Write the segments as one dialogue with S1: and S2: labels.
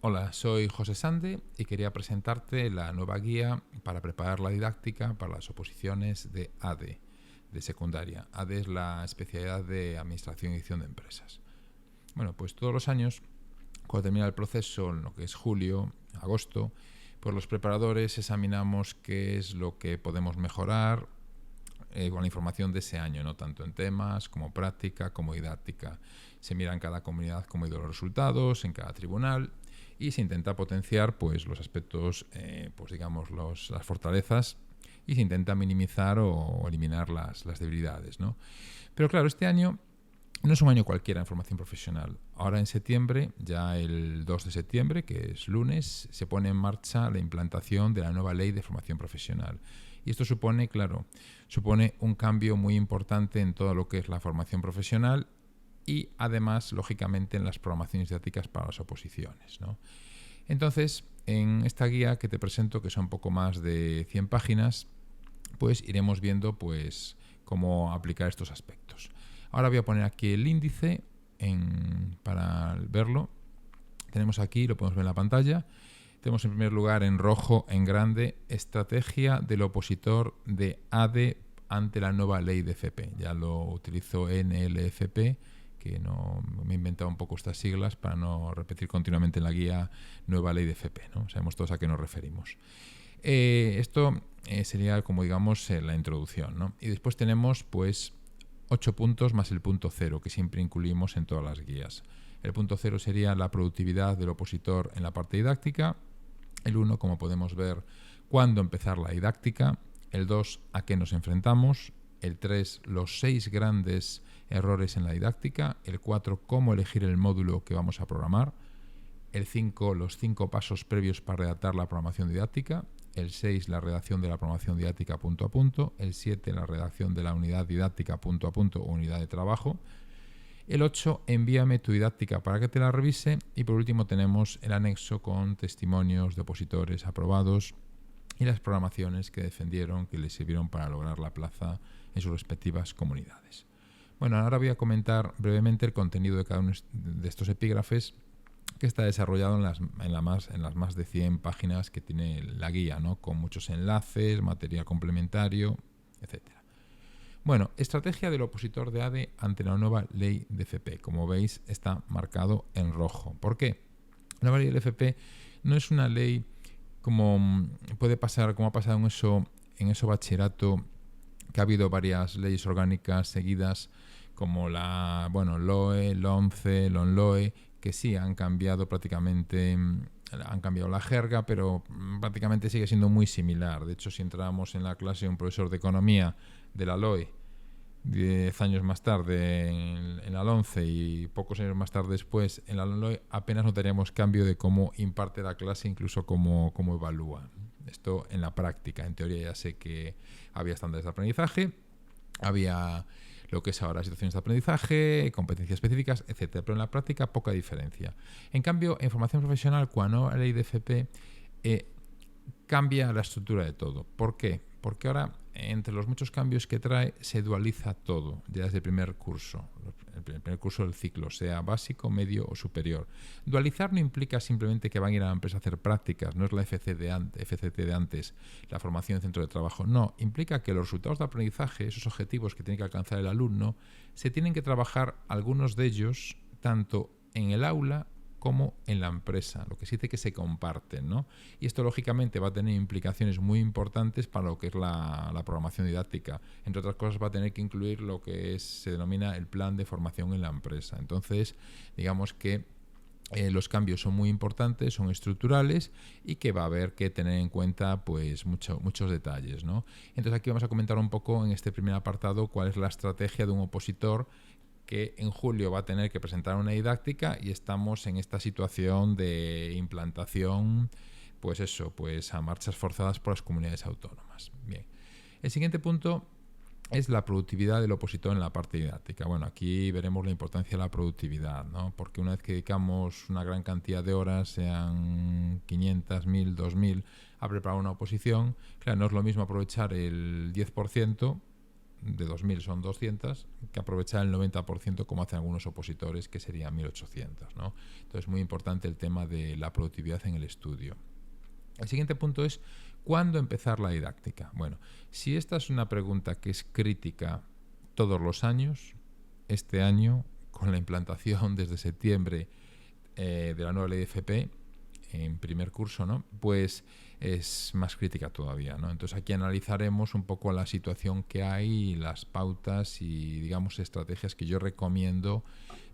S1: Hola, soy José Sande y quería presentarte la nueva guía para preparar la didáctica para las oposiciones de ADE, de secundaria. ADE es la especialidad de Administración y Dirección de Empresas. Bueno, pues todos los años, cuando termina el proceso, en lo que es julio, agosto, pues los preparadores examinamos qué es lo que podemos mejorar con la información de ese año, ¿no? Tanto en temas como práctica, como didáctica. Se mira en cada comunidad cómo han ido los resultados, en cada tribunal, y se intenta potenciar pues los aspectos, pues digamos las fortalezas, y se intenta minimizar o eliminar las debilidades, ¿no? Pero claro, este año no es un año cualquiera en formación profesional. Ahora en septiembre, ya el 2 de septiembre, que es lunes, se pone en marcha la implantación de la nueva ley de formación profesional. Y esto supone, claro, supone un cambio muy importante en todo lo que es la formación profesional y además, lógicamente, en las programaciones didácticas para las oposiciones, ¿no? Entonces, en esta guía que te presento, que son poco más de 100 páginas, pues iremos viendo pues cómo aplicar estos aspectos. Ahora voy a poner aquí el índice para verlo. Tenemos aquí, lo podemos ver en la pantalla. Tenemos en primer lugar en rojo, en grande, estrategia del opositor de ADE ante la nueva ley de FP. Ya lo utilizo NLFP, que no me he inventado un poco estas siglas para no repetir continuamente en la guía nueva ley de FP, ¿no? Sabemos todos a qué nos referimos. Esto sería como digamos la introducción, ¿no? Y después tenemos pues 8 puntos más el punto 0 que siempre incluimos en todas las guías. El punto 0 sería la productividad del opositor en la parte didáctica. El 1, como podemos ver, cuándo empezar la didáctica. El 2, a qué nos enfrentamos. El 3, los 6 grandes errores en la didáctica. El 4, cómo elegir el módulo que vamos a programar. El 5, los 5 pasos previos para redactar la programación didáctica. El 6, la redacción de la programación didáctica punto a punto. El 7, la redacción de la unidad didáctica punto a punto o unidad de trabajo. El 8, envíame tu didáctica para que te la revise. Y por último tenemos el anexo con testimonios de opositores aprobados y las programaciones que defendieron, que les sirvieron para lograr la plaza en sus respectivas comunidades. Bueno, ahora voy a comentar brevemente el contenido de cada uno de estos epígrafes, que está desarrollado en las más de 100 páginas que tiene la guía, ¿no? Con muchos enlaces, material complementario, etcétera. Bueno, estrategia del opositor de ADE ante la nueva ley de FP. Como veis, está marcado en rojo. ¿Por qué? La nueva ley de FP no es una ley como puede pasar, como ha pasado en eso bachillerato, que ha habido varias leyes orgánicas seguidas, como la LOE, LOMCE, LONLOE, que sí han cambiado prácticamente, han cambiado la jerga, pero prácticamente sigue siendo muy similar. De hecho, si entramos en la clase de un profesor de economía de la LOE 10 años más tarde en la LOMCE y pocos años más tarde después en la LOE, apenas notaríamos cambio de cómo imparte la clase, incluso cómo evalúa. Esto en la práctica. En teoría ya sé que había estándares de aprendizaje, había lo que es ahora situaciones de aprendizaje, competencias específicas, etcétera. Pero en la práctica poca diferencia. En cambio, en formación profesional, cuando la ley de FP cambia la estructura de todo. ¿Por qué? Porque ahora, entre los muchos cambios que trae, se dualiza todo, ya desde el primer curso del ciclo, sea básico, medio o superior. Dualizar no implica simplemente que van a ir a la empresa a hacer prácticas, no es la FCT de antes, la formación en centro de trabajo. No, implica que los resultados de aprendizaje, esos objetivos que tiene que alcanzar el alumno, se tienen que trabajar algunos de ellos tanto en el aula como en la empresa, lo que se dice que se comparten, ¿no? Y esto lógicamente va a tener implicaciones muy importantes para lo que es la programación didáctica. Entre otras cosas va a tener que incluir lo que se denomina el plan de formación en la empresa. Entonces, digamos que los cambios son muy importantes, son estructurales y que va a haber que tener en cuenta pues muchos detalles, ¿no? Entonces aquí vamos a comentar un poco en este primer apartado cuál es la estrategia de un opositor que en julio va a tener que presentar una didáctica y estamos en esta situación de implantación, pues a marchas forzadas por las comunidades autónomas. Bien. El siguiente punto es la productividad del opositor en la parte didáctica. Bueno, aquí veremos la importancia de la productividad, ¿no? Porque una vez que dedicamos una gran cantidad de horas, sean 500, 1000, 2000, a preparar una oposición, claro, no es lo mismo aprovechar el 10% de 2.000 son 200, que aprovechar el 90% como hacen algunos opositores, que serían 1.800, ¿no? Entonces, muy importante el tema de la productividad en el estudio. El siguiente punto es, ¿cuándo empezar la didáctica? Bueno, si esta es una pregunta que es crítica todos los años, este año, con la implantación desde septiembre de la nueva ley de FP, en primer curso, ¿no? Pues es más crítica todavía, ¿no? Entonces aquí analizaremos un poco la situación que hay, las pautas y, digamos, estrategias que yo recomiendo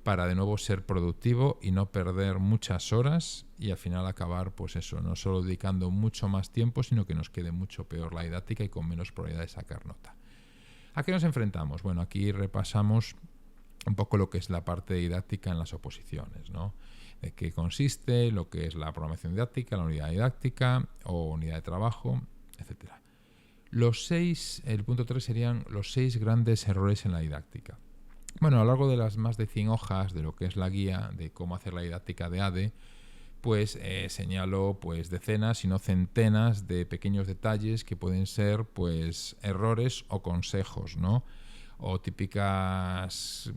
S1: para de nuevo ser productivo y no perder muchas horas y al final acabar, pues eso, no solo dedicando mucho más tiempo, sino que nos quede mucho peor la didáctica y con menos probabilidad de sacar nota. ¿A qué nos enfrentamos? Bueno, aquí repasamos un poco lo que es la parte didáctica en las oposiciones, ¿no? De qué consiste, lo que es la programación didáctica, la unidad didáctica o unidad de trabajo, etcétera. El punto 3 serían los 6 grandes errores en la didáctica. Bueno, a lo largo de las más de 100 hojas de lo que es la guía de cómo hacer la didáctica de ADE, pues señalo pues decenas, si no centenas de pequeños detalles que pueden ser pues errores o consejos, ¿no? O típicas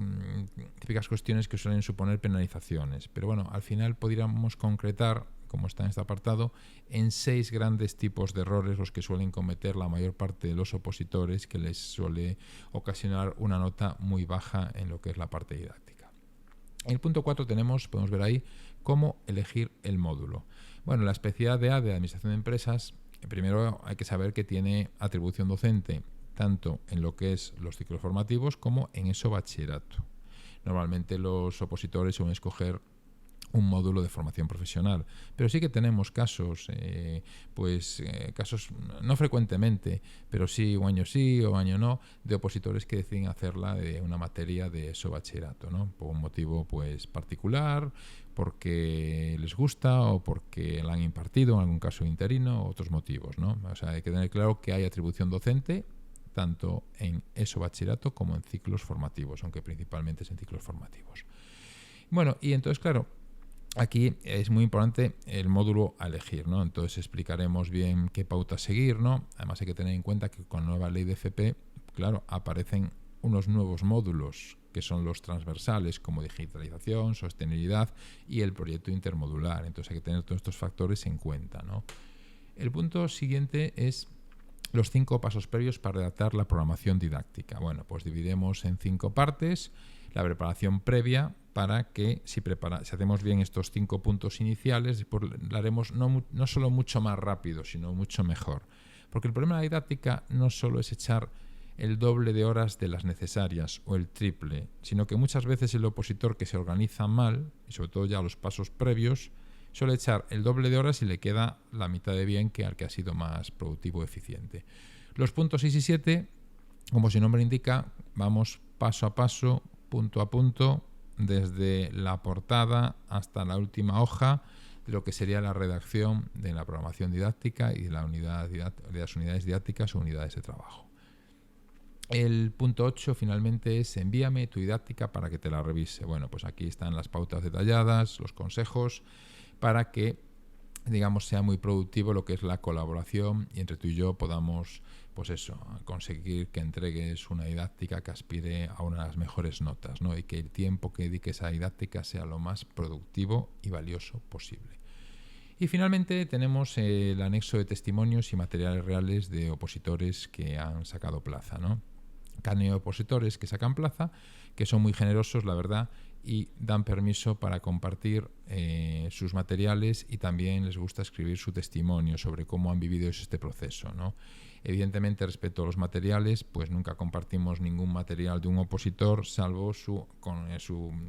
S1: cuestiones que suelen suponer penalizaciones. Pero bueno, al final podríamos concretar, como está en este apartado, en 6 grandes tipos de errores los que suelen cometer la mayor parte de los opositores, que les suele ocasionar una nota muy baja en lo que es la parte didáctica. En el punto 4 podemos ver ahí cómo elegir el módulo. Bueno, la especialidad de ADE, Administración de Empresas, primero hay que saber que tiene atribución docente tanto en lo que es los ciclos formativos como en ESO bachillerato. Normalmente los opositores suelen escoger un módulo de formación profesional, pero sí que tenemos casos, casos no frecuentemente, pero sí o año no, de opositores que deciden hacerla de una materia de ESO bachillerato, ¿no? Por un motivo pues particular, porque les gusta o porque la han impartido, en algún caso interino, o otros motivos, ¿no? O sea, hay que tener claro que hay atribución docente tanto en ESO bachillerato como en ciclos formativos, aunque principalmente es en ciclos formativos. Bueno, y entonces, claro, aquí es muy importante el módulo a elegir, ¿no? Entonces explicaremos bien qué pauta seguir, ¿no? Además hay que tener en cuenta que con la nueva ley de FP, claro, aparecen unos nuevos módulos que son los transversales, como digitalización, sostenibilidad y el proyecto intermodular. Entonces hay que tener todos estos factores en cuenta, ¿no? El punto siguiente es los 5 pasos previos para redactar la programación didáctica. Bueno, pues dividimos en 5 partes. La preparación previa, para que si hacemos bien estos 5 puntos iniciales, pues lo haremos no solo mucho más rápido, sino mucho mejor. Porque el problema de la didáctica no solo es echar el doble de horas de las necesarias o el triple, sino que muchas veces el opositor que se organiza mal, y sobre todo ya los pasos previos, suele echar el doble de horas y le queda la mitad de bien que al que ha sido más productivo o eficiente. Los puntos 6 y 7, como su nombre indica, vamos paso a paso, punto a punto, desde la portada hasta la última hoja de lo que sería la redacción de la programación didáctica y de las unidades didácticas o unidades de trabajo. El punto 8 finalmente es envíame tu didáctica para que te la revise. Bueno, pues aquí están las pautas detalladas, los consejos, para que, digamos, sea muy productivo lo que es la colaboración y entre tú y yo podamos, pues eso, conseguir que entregues una didáctica que aspire a una de las mejores notas, ¿no? Y que el tiempo que dediques a didáctica sea lo más productivo y valioso posible. Y finalmente tenemos el anexo de testimonios y materiales reales de opositores que han sacado plaza, ¿no? Carne de opositores que sacan plaza, que son muy generosos, la verdad, y dan permiso para compartir sus materiales y también les gusta escribir su testimonio sobre cómo han vivido este proceso, ¿no? Evidentemente, respecto a los materiales, pues nunca compartimos ningún material de un opositor salvo su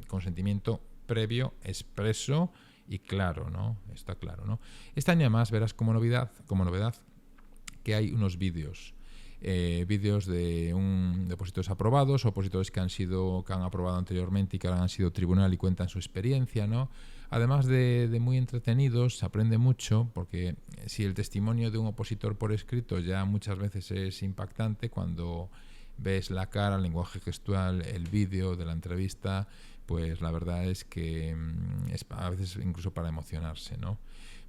S1: consentimiento previo, expreso y claro, ¿no? Está claro, ¿no? Este año además verás como novedad que hay unos vídeos de opositores aprobados, opositores que han aprobado anteriormente y que ahora han sido tribunal y cuentan su experiencia, ¿no? Además de muy entretenidos, se aprende mucho, porque si el testimonio de un opositor por escrito ya muchas veces es impactante, cuando ves la cara, el lenguaje gestual, el vídeo de la entrevista, pues la verdad es que es a veces incluso para emocionarse, ¿no?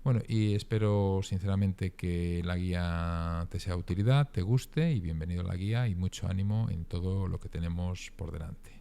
S1: Bueno, y espero sinceramente que la guía te sea de utilidad, te guste y bienvenido a la guía y mucho ánimo en todo lo que tenemos por delante.